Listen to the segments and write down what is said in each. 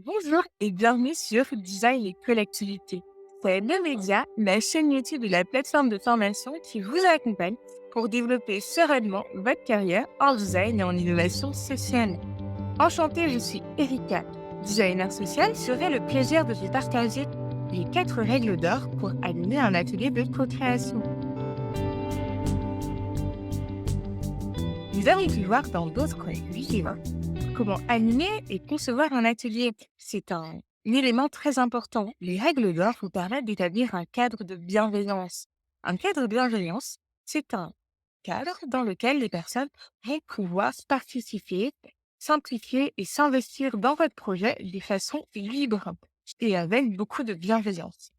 Bonjour et bienvenue sur Design et Collectivité. C'est le média, la chaîne YouTube et la plateforme de formation qui vous accompagne pour développer sereinement votre carrière en design et en innovation sociale. Enchantée, je suis Erika, designer social. J'aurai le plaisir de vous partager les 4 règles d'or pour animer un atelier de co-création. Nous avons pu voir dans d'autres livres comment animer et concevoir un atelier. C'est un élément très important. Les règles d'or vous permettent d'établir un cadre de bienveillance. Un cadre de bienveillance, c'est un cadre dans lequel les personnes vont pouvoir participer, s'impliquer et s'investir dans votre projet de façon libre et avec beaucoup de bienveillance.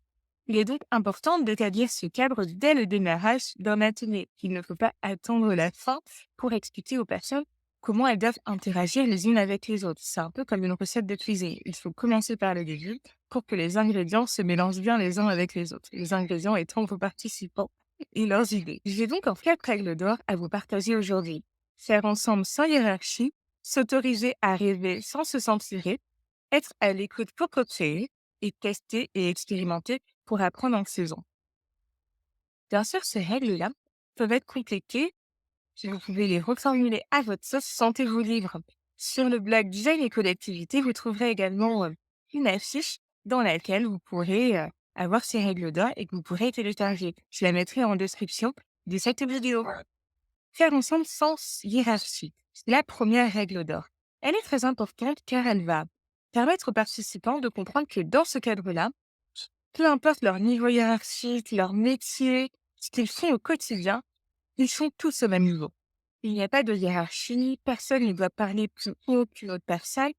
Il est donc important d'établir ce cadre dès le démarrage d'un atelier. Il ne faut pas attendre la fin pour expliquer aux personnes comment elles doivent interagir les unes avec les autres. C'est un peu comme une recette de cuisine. Il faut commencer par le début pour que les ingrédients se mélangent bien les uns avec les autres. Les ingrédients étant vos participants et leurs idées. J'ai donc en 4 règles d'or à vous partager aujourd'hui. Faire ensemble sans hiérarchie, s'autoriser à rêver sans se censurer, être à l'écoute pour co-créer et tester et expérimenter pour apprendre en saison. Bien sûr, ces règles-là peuvent être complétées si vous pouvez les reformuler à votre sauce. Sentez-vous libre. Sur le blog Design et Collectivité, vous trouverez également une affiche dans laquelle vous pourrez avoir ces règles d'or et que vous pourrez télécharger. Je la mettrai en description de cette vidéo. Faire ensemble sans hiérarchie. C'est la première règle d'or. Elle est très importante car elle va permettre aux participants de comprendre que dans ce cadre-là, peu importe leur niveau hiérarchique, leur métier, ce qu'ils font au quotidien, ils sont tous au même niveau. Il n'y a pas de hiérarchie, personne ne doit parler plus haut qu'une autre personne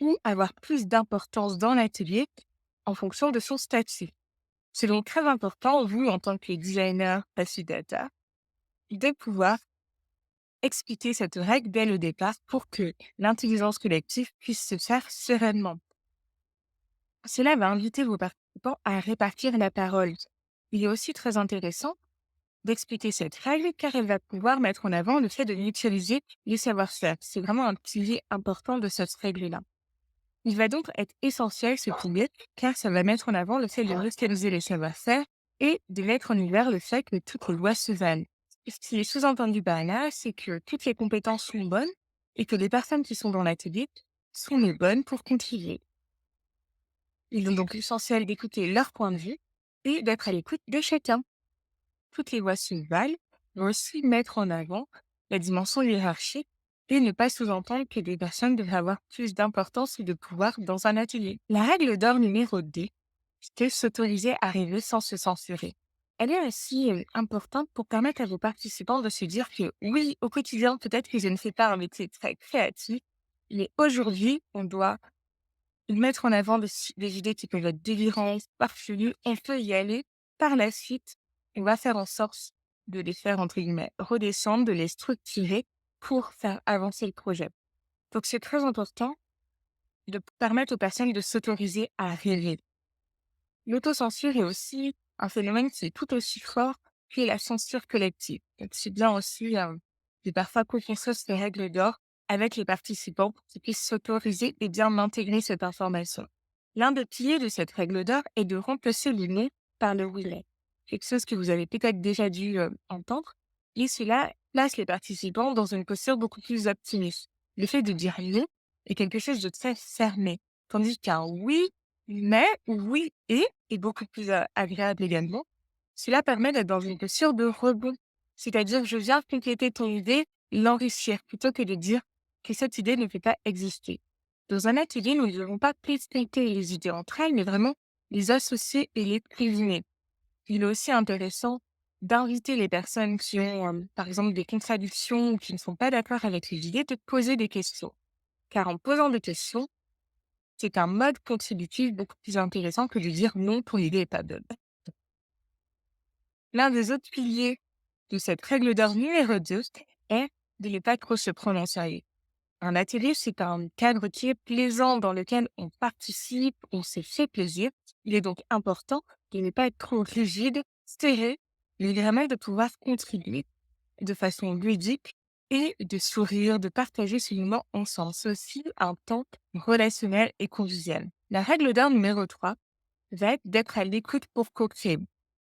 ou avoir plus d'importance dans l'atelier en fonction de son statut. C'est donc très important, vous, en tant que designer facilitateur, de pouvoir expliquer cette règle dès le départ pour que l'intelligence collective puisse se faire sereinement. Cela va inviter vos participants à répartir la parole. Il est aussi très intéressant d'expliquer cette règle car elle va pouvoir mettre en avant le fait de mutualiser les savoir-faire. C'est vraiment un pilier important de cette règle-là. Il va donc être essentiel ce pilier car ça va mettre en avant le fait de mutualiser les savoir-faire et de mettre en lumière le fait que toutes les lois se valent. Ce qui est sous-entendu par là, c'est que toutes les compétences sont bonnes et que les personnes qui sont dans l'atelier sont les bonnes pour contribuer. Il est donc essentiel d'écouter leur point de vue et d'être à l'écoute de chacun. Toutes les voix se valent, mais aussi mettre en avant la dimension hiérarchique et ne pas sous-entendre que des personnes devraient avoir plus d'importance et de pouvoir dans un atelier. La règle d'or numéro 2, c'est s'autoriser à rêver sans se censurer. Elle est aussi importante pour permettre à vos participants de se dire que oui, au quotidien, peut-être que je ne fais pas un métier très créatif, mais aujourd'hui, on doit mettre en avant des idées qui peuvent être délirantes, farfelues. On peut y aller. Par la suite, on va faire en sorte de les faire, entre guillemets, redescendre, de les structurer pour faire avancer le projet. Donc, c'est très important de permettre aux personnes de s'autoriser à rêver. L'autocensure est aussi un phénomène qui est tout aussi fort que la censure collective. Donc, c'est bien aussi de parfois co-construire ces règles d'or avec les participants pour qu'ils puissent s'autoriser et bien intégrer cette information. L'un des piliers de cette règle d'or est de remplacer le non par le oui. Quelque chose que vous avez peut-être déjà dû entendre. Et cela place les participants dans une posture beaucoup plus optimiste. Le fait de dire non est quelque chose de très fermé. Tandis qu'un oui mais oui et est beaucoup plus agréable également. Cela permet d'être dans une posture de rebond. C'est-à-dire, je viens compléter ton idée, l'enrichir, plutôt que de dire que cette idée ne peut pas exister. Dans un atelier, nous ne devons pas confronter les idées entre elles, mais vraiment les associer et les présumer. Il est aussi intéressant d'inviter les personnes qui ont, par exemple, des contradictions ou qui ne sont pas d'accord avec les idées, de poser des questions. Car en posant des questions, c'est un mode contributif beaucoup plus intéressant que de dire non, ton idée est pas bonne. L'un des autres piliers de cette règle d'or numéro 2 est de ne pas trop se prendre en sérieux. Un atelier, c'est un cadre qui est plaisant dans lequel on participe, on se fait plaisir. Il est donc important de ne pas être trop rigide, serré, mais vraiment de pouvoir contribuer de façon ludique et de sourire, de partager ce moment ensemble. C'est aussi un temps relationnel et convivial. La règle d'or numéro 3 va être d'être à l'écoute pour co-créer.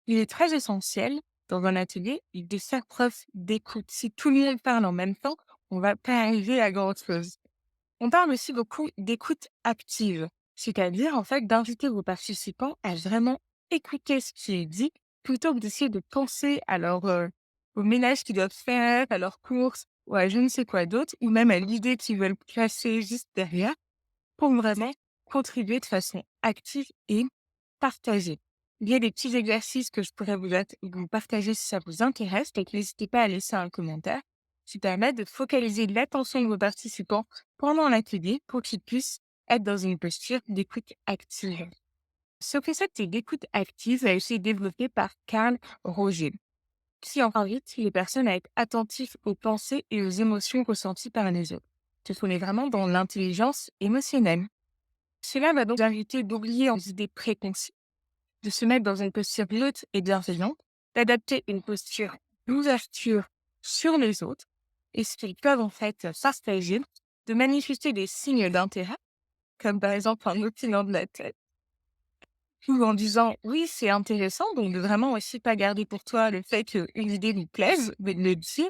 Il est très essentiel dans un atelier de faire preuve d'écoute. Si tout le monde parle en même temps, on va pas arriver à grand chose. On parle aussi beaucoup d'écoute active, c'est-à-dire en fait d'inviter vos participants à vraiment écouter ce qui est dit plutôt que d'essayer de penser à au ménage qu'ils doivent faire, à leurs courses ou à je ne sais quoi d'autre, ou même à l'idée qu'ils veulent placer juste derrière pour vraiment contribuer de façon active et partagée. Il y a des petits exercices que je pourrais vous partager si ça vous intéresse, donc n'hésitez pas à laisser un commentaire qui permet de focaliser l'attention de vos participants pendant l'atelier pour qu'ils puissent être dans une posture d'écoute active. Ce concept d'écoute active a été développé par Carl Roger, qui invite les personnes à être attentifs aux pensées et aux émotions ressenties par les autres. On est vraiment dans l'intelligence émotionnelle. Cela va donc inviter d'oublier les idées préconçues, de se mettre dans une posture neutre et bienveillante, d'adapter une posture d'ouverture sur les autres, et ce qu'ils peuvent en fait partager, de manifester des signes d'intérêt, comme par exemple un opinant de la tête, ou en disant oui, c'est intéressant, donc de vraiment aussi pas garder pour toi le fait qu'une idée nous plaise, mais de le dire,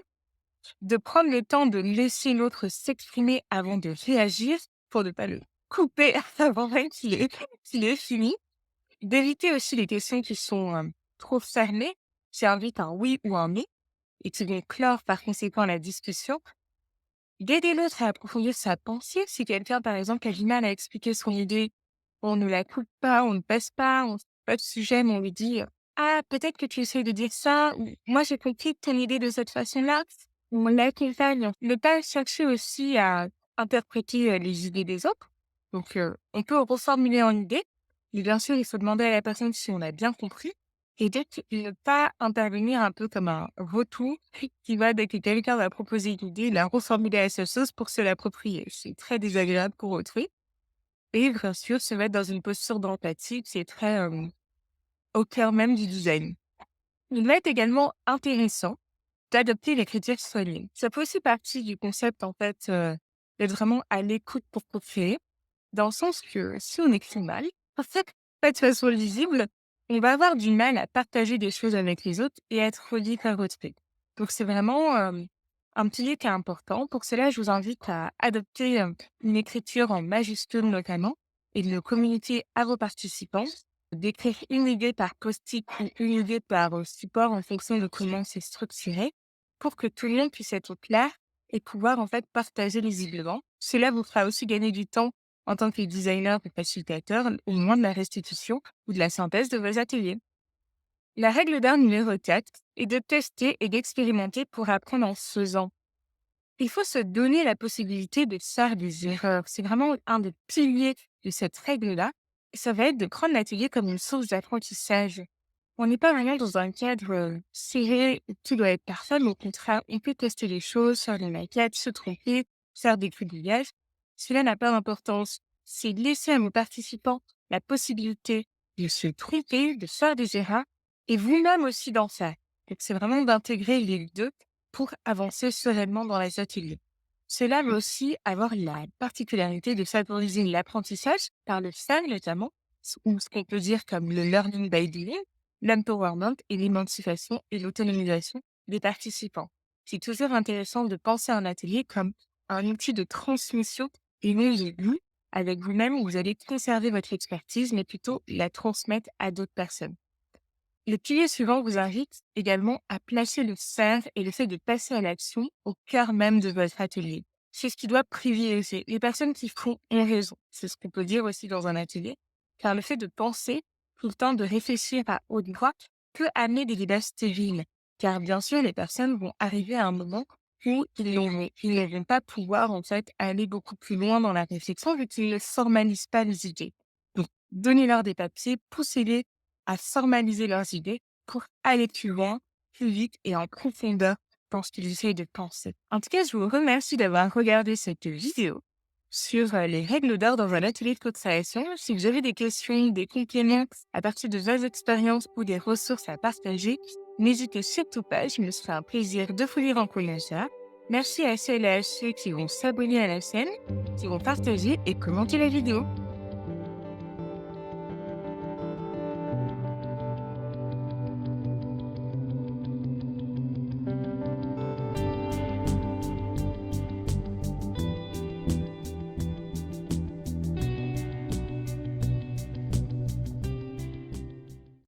de prendre le temps de laisser l'autre s'exprimer avant de réagir, pour ne pas le couper avant même qu'il ait fini. D'éviter aussi les questions qui sont trop fermées, qui invitent un oui ou un non, et qui vont clore par conséquent la discussion. D'aider l'autre à approfondir sa pensée. Si quelqu'un, par exemple, a du mal à expliquer son idée, on ne la coupe pas, on ne passe pas, on ne fait pas de sujet, mais on lui dit ah, peut-être que tu essaies de dire ça, ou moi j'ai compris ton idée de cette façon-là. On l'accompagne. Ne pas chercher aussi à interpréter les idées des autres. Donc, on peut reformuler en idée, mais bien sûr, il faut demander à la personne si on a bien compris. Et donc, ne pas intervenir un peu comme un vautour qui va, dès que quelqu'un va proposer une idée, la reformuler à sa sauce pour se l'approprier. C'est très désagréable pour autrui. Et bien sûr, se mettre dans une posture d'empathie, c'est très au cœur même du design. Il va être également intéressant d'adopter l'écriture soignée. Ça fait aussi partie du concept, en fait, d'être vraiment à l'écoute pour co-créer, dans le sens que si on écrit mal, en fait, pas de façon lisible, on va avoir du mal à partager des choses avec les autres et être relié par autrui. Donc, c'est vraiment un pilier qui est important. Pour cela, je vous invite à adopter une écriture en majuscule notamment et de le communiquer à vos participants, d'écrire une idée par post-it ou une idée par support en fonction de comment c'est structuré pour que tout le monde puisse être clair et pouvoir en fait partager lisiblement. Cela vous fera aussi gagner du temps en tant que designer ou facilitateur au moment de la restitution ou de la synthèse de vos ateliers. La règle d'art numéro 4 est de tester et d'expérimenter pour apprendre en faisant. Il faut se donner la possibilité de faire des erreurs. C'est vraiment un des piliers de cette règle-là. Ça va être de prendre l'atelier comme une source d'apprentissage. On n'est pas vraiment dans un cadre serré où tout doit être parfait, mais au contraire, on peut tester les choses, faire des maquettes, se tromper, faire des gribouillages. Cela n'a pas d'importance. C'est laisser à nos participants la possibilité de se tromper, de faire des erreurs, et vous-même aussi d'en faire. Donc, c'est vraiment d'intégrer les deux pour avancer sereinement dans les ateliers. Cela va aussi avoir la particularité de favoriser l'apprentissage par le faire notamment, ou ce qu'on peut dire comme le learning by doing, l'empowerment et l'émancipation et l'autonomisation des participants. C'est toujours intéressant de penser à un atelier comme un outil de transmission et non de vous. Avec vous-même, vous allez conserver votre expertise, mais plutôt la transmettre à d'autres personnes. Le pilier suivant vous invite également à placer le faire et le fait de passer à l'action au cœur même de votre atelier. C'est ce qui doit privilégier les personnes qui font ont raison. C'est ce qu'on peut dire aussi dans un atelier. Car le fait de penser tout le temps, de réfléchir à haute voix peut amener des débats stériles. Car bien sûr, les personnes vont arriver à un moment où ils ne vont pas pouvoir en fait aller beaucoup plus loin dans la réflexion vu qu'ils ne formalisent pas les idées. Donc, donnez-leur des papiers, poussez-les à formaliser leurs idées pour aller plus loin, plus vite et en profondeur dans ce qu'ils essayent de penser. En tout cas, je vous remercie d'avoir regardé cette vidéo sur les règles d'or dans un atelier de co-création. Si vous avez des questions, des compléments à partir de vos expériences ou des ressources à partager, n'hésitez surtout pas, je me ferai un plaisir de vous lire en commentaire. Merci à celles et à ceux qui vont s'abonner à la chaîne, qui vont partager et commenter la vidéo.